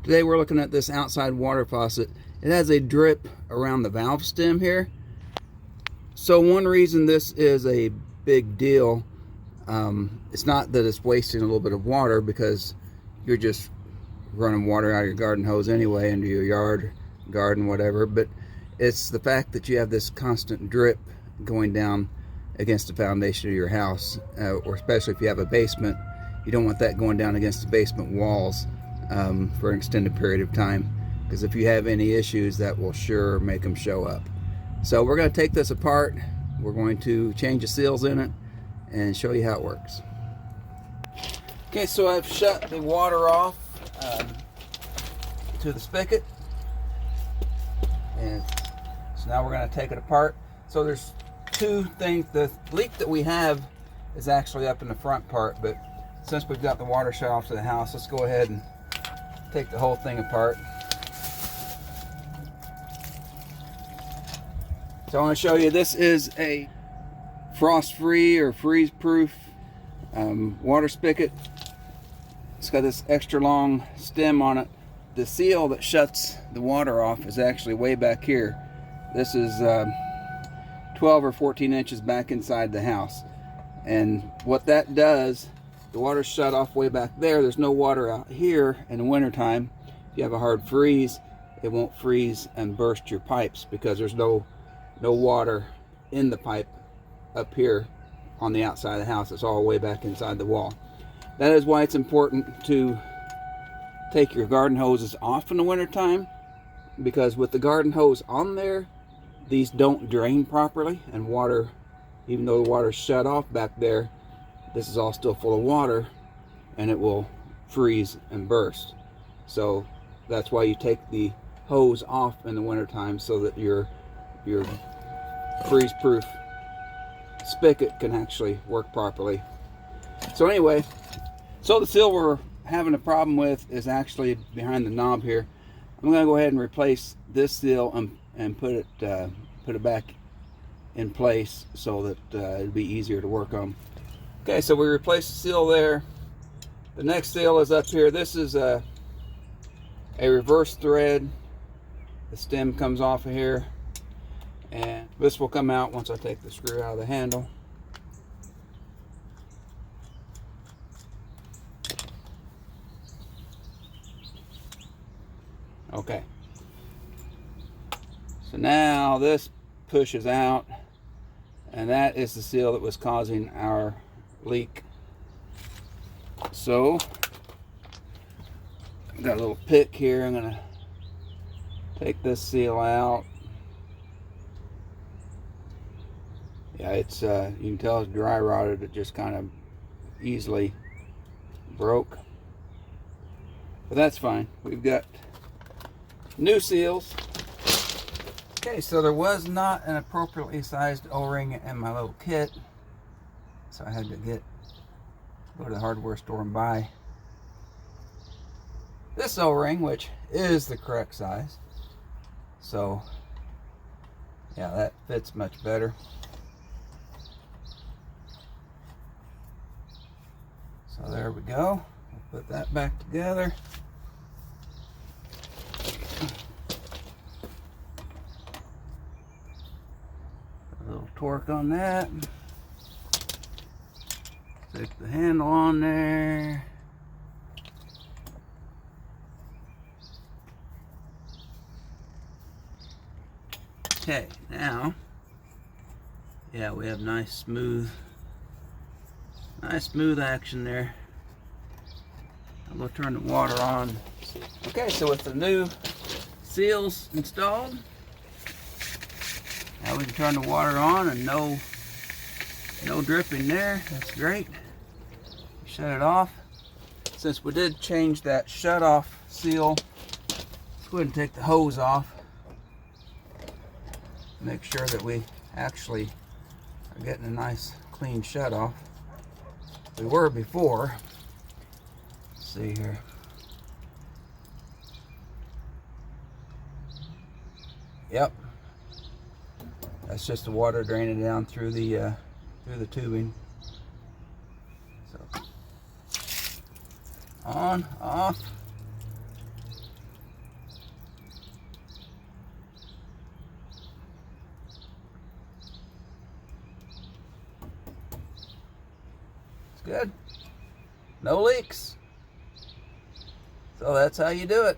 Today we're looking at this outside water faucet. It has a drip around the valve stem here. So one reason this is a big deal, it's not that it's wasting a little bit of water, because you're just running water out of your garden hose anyway into your yard, garden, whatever, but it's the fact that you have this constant drip going down against the foundation of your house, or especially if you have a basement. You don't want that going down against the basement walls for an extended period of time, because if you have any issues, that will sure make them show up. So we're going to take this apart. We're going to change the seals in it and show you how it works. Okay, so I've shut the water off to the spigot, and so now we're going to take it apart. So there's two things. The leak that we have is actually up in the front part, but since we've got the water shut off to the house, let's go ahead and take the whole thing apart. So I want to show you, this is a frost-free or freeze-proof water spigot. It's got this extra long stem on it. The seal that shuts the water off is actually way back here. This is 12 or 14 inches back inside the house. And what that does, the water's shut off way back there. There's no water out here in the wintertime. If you have a hard freeze, it won't freeze and burst your pipes, because there's no water in the pipe up here on the outside of the house. It's all way back inside the wall. That is why it's important to take your garden hoses off in the wintertime, because with the garden hose on there, these don't drain properly, and water, even though the water's shut off back there, this is all still full of water, and it will freeze and burst. So that's why you take the hose off in the wintertime, so that your freeze-proof spigot can actually work properly. So anyway, so the seal we're having a problem with is actually behind the knob here. I'm going to go ahead and replace this seal and put it back in place, so that it'll be easier to work on. Okay, so we replaced the seal there. The next seal is up here. This is a reverse thread. The stem comes off of here, and this will come out once I take the screw out of the handle. Okay, so now this pushes out, and that is the seal that was causing our leak. So I've got a little pick here. I'm gonna take this seal out. Yeah, it's you can tell it's dry rotted. It just kind of easily broke, but that's fine. We've got new seals. Okay, so there was not an appropriately sized O-ring in my little kit, so I had to go to the hardware store and buy this O-ring, which is the correct size. So yeah, that fits much better. So there we go. We'll put that back together. A little torque on that. Stick the handle on there. Okay, now, yeah, we have nice smooth action there. I'm gonna turn the water on. Okay, so with the new seals installed, now we can turn the water on, and no dripping there. That's great. Shut it off. Since we did change that shut off seal, let's go ahead and take the hose off. Make sure that we actually are getting a nice clean shut off. We were before. Let's see here. Yep. That's just the water draining down through the tubing. So on, off. Good. No leaks. So that's how you do it.